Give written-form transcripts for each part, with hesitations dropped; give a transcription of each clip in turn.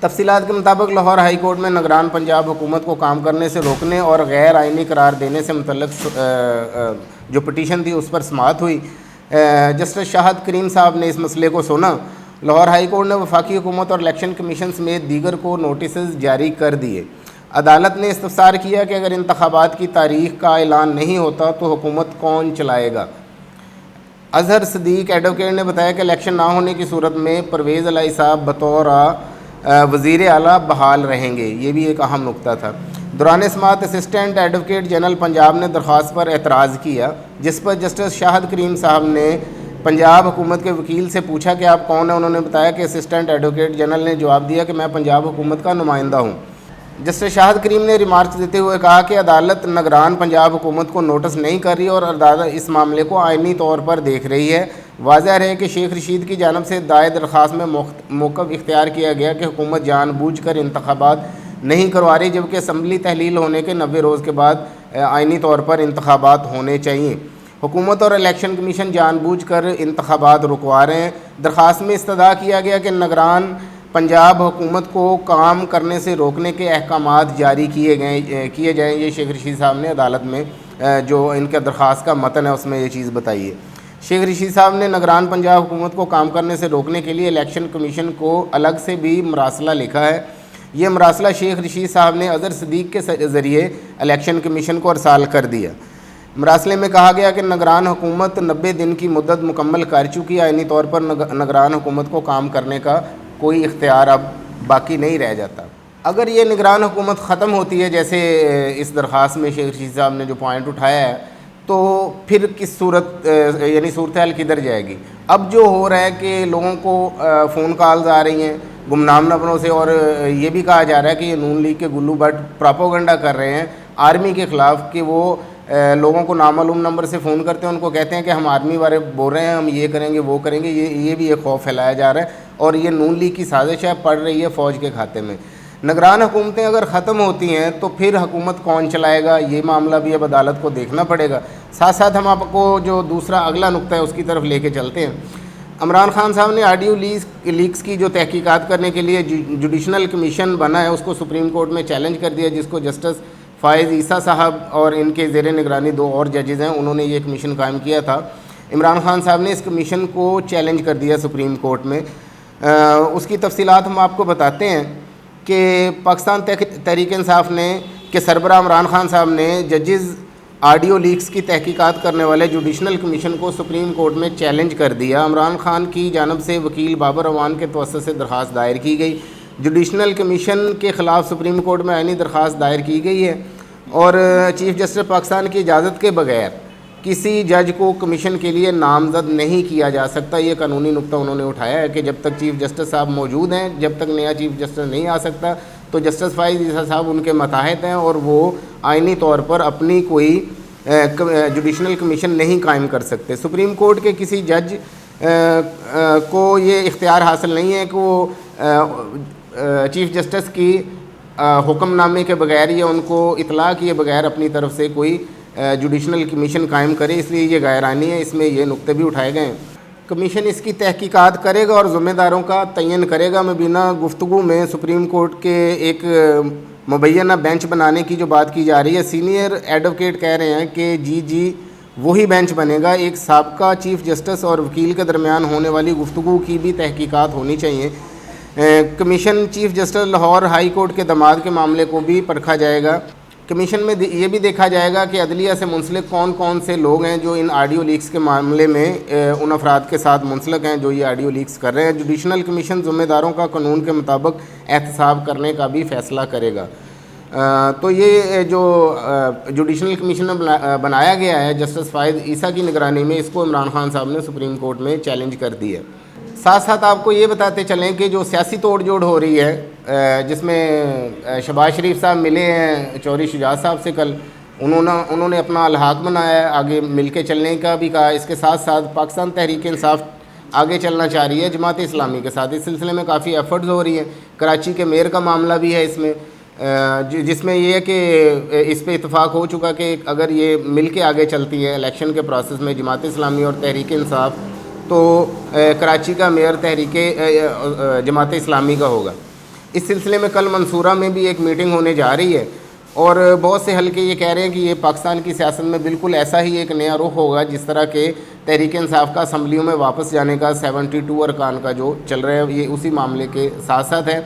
تفصیلات کے مطابق لاہور ہائی کورٹ میں نگران پنجاب حکومت کو کام کرنے سے روکنے اور غیر آئینی قرار دینے سے متعلق جو پٹیشن تھی اس پر سماعت ہوئی۔ جسٹس شاہد کریم صاحب نے اس مسئلے کو سنا۔ لاہور ہائی کورٹ نے وفاقی حکومت اور الیکشن کمیشن سمیت دیگر کو نوٹسز جاری کر دیے۔ عدالت نے استفسار کیا کہ اگر انتخابات کی تاریخ کا اعلان نہیں ہوتا تو حکومت کون چلائے گا۔ اظہر صدیق ایڈوکیٹ نے بتایا کہ الیکشن نہ ہونے کی صورت میں پرویز الہی صاحب بطور وزیر اعلیٰ بحال رہیں گے، یہ بھی ایک اہم نقطہ تھا۔ دوران سماعت اسسٹنٹ ایڈوکیٹ جنرل پنجاب نے درخواست پر اعتراض کیا، جس پر جسٹس شاہد کریم صاحب نے پنجاب حکومت کے وکیل سے پوچھا کہ آپ کون ہیں۔ انہوں نے بتایا کہ اسسٹنٹ ایڈوکیٹ جنرل نے جواب دیا کہ میں پنجاب حکومت کا نمائندہ ہوں۔ جسٹس شاہد کریم نے ریمارکس دیتے ہوئے کہا کہ عدالت نگران پنجاب حکومت کو نوٹس نہیں کر رہی اور عدالت اس معاملے کو آئینی طور پر دیکھ رہی ہے۔ واضح رہے کہ شیخ رشید کی جانب سے دائر درخواست میں موقف اختیار کیا گیا کہ حکومت جان بوجھ کر انتخابات نہیں کروا رہی، جبکہ اسمبلی تحلیل ہونے کے 90 روز کے بعد آئینی طور پر انتخابات ہونے چاہیے۔ حکومت اور الیکشن کمیشن جان بوجھ کر انتخابات رکوا رہے ہیں۔ درخواست میں استدعا کیا گیا کہ نگران پنجاب حکومت کو کام کرنے سے روکنے کے احکامات جاری کیے جائیں۔ یہ شیخ رشید صاحب نے عدالت میں جو ان کا درخواست کا متن ہے اس میں یہ چیز بتائی ہے۔ شیخ رشید صاحب نے نگران پنجاب حکومت کو کام کرنے سے روکنے کے لیے الیکشن کمیشن کو الگ سے بھی مراسلہ لکھا ہے۔ یہ مراسلہ شیخ رشید صاحب نے اظہر صدیق کے ذریعے الیکشن کمیشن کو ارسال کر دیا۔ مراسلے میں کہا گیا کہ نگران حکومت 90 دن کی مدت مکمل کر چکی، آئینی طور پر نگران حکومت کو کام کرنے کا کوئی اختیار اب باقی نہیں رہ جاتا۔ اگر یہ نگران حکومت ختم ہوتی ہے جیسے اس درخواست میں شیخ رشید صاحب نے جو پوائنٹ اٹھایا ہے، تو پھر کس صورت یعنی صورتحال کدھر جائے گی؟ اب جو ہو رہا ہے کہ لوگوں کو فون کالز آ رہی ہیں گمنام نمبروں سے، اور یہ بھی کہا جا رہا ہے کہ یہ نون لیگ کے گلو بٹ پراپوگنڈا کر رہے ہیں آرمی کے خلاف کہ وہ لوگوں کو نامعلوم نمبر سے فون کرتے ہیں، ان کو کہتے ہیں کہ ہم آرمی والے بول رہے ہیں، ہم یہ کریں گے وہ کریں گے۔ یہ بھی ایک خوف پھیلایا جا رہا ہے اور یہ نون لیگ کی سازش ہے، پڑ رہی ہے فوج کے کھاتے میں۔ نگران حکومتیں اگر ختم ہوتی ہیں تو پھر حکومت کون چلائے گا، یہ معاملہ بھی اب عدالت کو دیکھنا پڑے گا۔ ساتھ ساتھ ہم آپ کو جو دوسرا اگلا نقطہ ہے اس کی طرف لے کے چلتے ہیں۔ عمران خان صاحب نے آڈیو لیکس کی جو تحقیقات کرنے کے لیے جوڈیشنل کمیشن بنا ہے اس کو سپریم کورٹ میں چیلنج کر دیا، جس کو جسٹس فائز عیسیٰ صاحب اور ان کے زیر نگرانی 2 اور ججز ہیں، انہوں نے یہ کمیشن قائم کیا تھا۔ عمران خان صاحب نے اس کمیشن کو چیلنج کر دیا سپریم کورٹ میں۔ اس کی تفصیلات ہم آپ کو بتاتے ہیں کہ پاکستان تحریک انصاف نے کہ سربراہ عمران خان صاحب نے ججز آڈیو لیکس کی تحقیقات کرنے والے جوڈیشنل کمیشن کو سپریم کورٹ میں چیلنج کر دیا۔ عمران خان کی جانب سے وکیل بابر اعوان کے توسط سے درخواست دائر کی گئی۔ جوڈیشنل کمیشن کے خلاف سپریم کورٹ میں آئینی درخواست دائر کی گئی ہے، اور چیف جسٹس پاکستان کی اجازت کے بغیر کسی جج کو کمیشن کے لیے نامزد نہیں کیا جا سکتا۔ یہ قانونی نقطہ انہوں نے اٹھایا ہے کہ جب تک چیف جسٹس صاحب موجود ہیں، جب تک نیا چیف جسٹس نہیں آ سکتا تو جسٹس فائز عیسیٰ صاحب ان کے ماتحت ہیں اور وہ آئینی طور پر اپنی کوئی جوڈیشنل کمیشن نہیں قائم کر سکتے۔ سپریم کورٹ کے کسی جج کو یہ اختیار حاصل نہیں ہے کہ وہ چیف جسٹس کی حکم نامے کے بغیر یا ان کو اطلاع کیے بغیر اپنی طرف سے کوئی جوڈیشنل کمیشن قائم کرے، اس لیے یہ غیر آئینی ہے۔ اس میں یہ نقطے بھی اٹھائے گئے ہیں۔ کمیشن اس کی تحقیقات کرے گا اور ذمہ داروں کا تعین کرے گا۔ مبینہ گفتگو میں سپریم کورٹ کے ایک مبینہ بینچ بنانے کی جو بات کی جا رہی ہے، سینئر ایڈوکیٹ کہہ رہے ہیں کہ جی وہی بینچ بنے گا۔ ایک سابقہ چیف جسٹس اور وکیل کے درمیان ہونے والی گفتگو کی بھی تحقیقات ہونی چاہیے۔ Commission chief justice Lahore high court کے داماد کے معاملے کو بھی پرکھا جائے گا۔ کمیشن میں یہ بھی دیکھا جائے گا کہ عدلیہ سے منسلک کون کون سے لوگ ہیں جو ان آڈیو لیکس کے معاملے میں ان افراد کے ساتھ منسلک ہیں جو یہ آڈیو لیکس کر رہے ہیں۔ جوڈیشنل کمیشن ذمہ داروں کا قانون کے مطابق احتساب کرنے کا بھی فیصلہ کرے گا۔ تو یہ جو جوڈیشنل کمیشن بنایا گیا ہے جسٹس فائز عیسیٰ کی نگرانی میں، اس کو عمران خان صاحب نے سپریم کورٹ میں چیلنج کر دی ہے۔ ساتھ ساتھ آپ کو یہ بتاتے چلیں کہ جو سیاسی توڑ جوڑ ہو رہی ہے، جس میں شہباز شریف صاحب ملے ہیں چودھری شجاعت صاحب سے کل، انہوں نے اپنا الحاق بنایا ہے، آگے مل کے چلنے کا بھی کہا۔ اس کے ساتھ ساتھ پاکستان تحریک انصاف آگے چلنا چاہ رہی ہے جماعت اسلامی کے ساتھ، اس سلسلے میں کافی ایفرٹز ہو رہی ہیں۔ کراچی کے میئر کا معاملہ بھی ہے اس میں، جس میں یہ ہے کہ اس پہ اتفاق ہو چکا کہ اگر یہ مل کے آگے چلتی ہے الیکشن کے پروسیس میں جماعت اسلامی اور تحریک انصاف، تو کراچی کا میئر تحریک جماعت اسلامی کا ہوگا۔ اس سلسلے میں کل منصورہ میں بھی ایک میٹنگ ہونے جا رہی ہے اور بہت سے حلقے یہ کہہ رہے ہیں کہ یہ پاکستان کی سیاست میں بالکل ایسا ہی ایک نیا رخ ہوگا جس طرح کہ تحریک انصاف کا اسمبلیوں میں واپس جانے کا 72 ارکان کا جو چل رہا ہے، یہ اسی معاملے کے ساتھ ساتھ ہے۔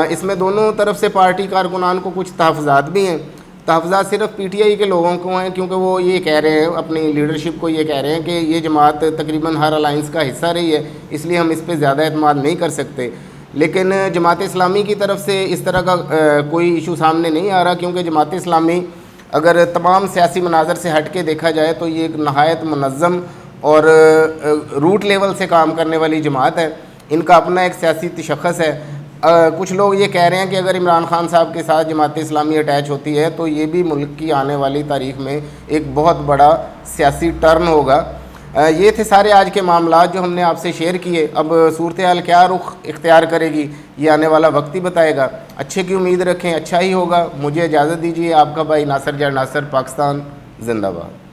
اس میں دونوں طرف سے پارٹی کارکنان کو کچھ تحفظات بھی ہیں۔ تحفظات صرف پی ٹی آئی کے لوگوں کو ہیں، کیونکہ وہ یہ کہہ رہے ہیں، اپنی لیڈرشپ کو یہ کہہ رہے ہیں کہ یہ جماعت تقریباً ہر الائنس کا حصہ رہی ہے، اس لیے ہم اس پہ زیادہ اعتماد نہیں کر سکتے۔ لیکن جماعت اسلامی کی طرف سے اس طرح کا کوئی ایشو سامنے نہیں آ رہا، کیونکہ جماعت اسلامی اگر تمام سیاسی مناظر سے ہٹ کے دیکھا جائے تو یہ ایک نہایت منظم اور روٹ لیول سے کام کرنے والی جماعت ہے۔ ان کا اپنا ایک سیاسی تشخص ہے۔ کچھ لوگ یہ کہہ رہے ہیں کہ اگر عمران خان صاحب کے ساتھ جماعت اسلامی اٹیچ ہوتی ہے تو یہ بھی ملک کی آنے والی تاریخ میں ایک بہت بڑا سیاسی ٹرن ہوگا۔ یہ تھے سارے آج کے معاملات جو ہم نے آپ سے شیئر کیے۔ اب صورتحال کیا رخ اختیار کرے گی یہ آنے والا وقت ہی بتائے گا۔ اچھے کی امید رکھیں، اچھا ہی ہوگا۔ مجھے اجازت دیجیے، آپ کا بھائی ناصر جاں ناصر، پاکستان زندہ باد۔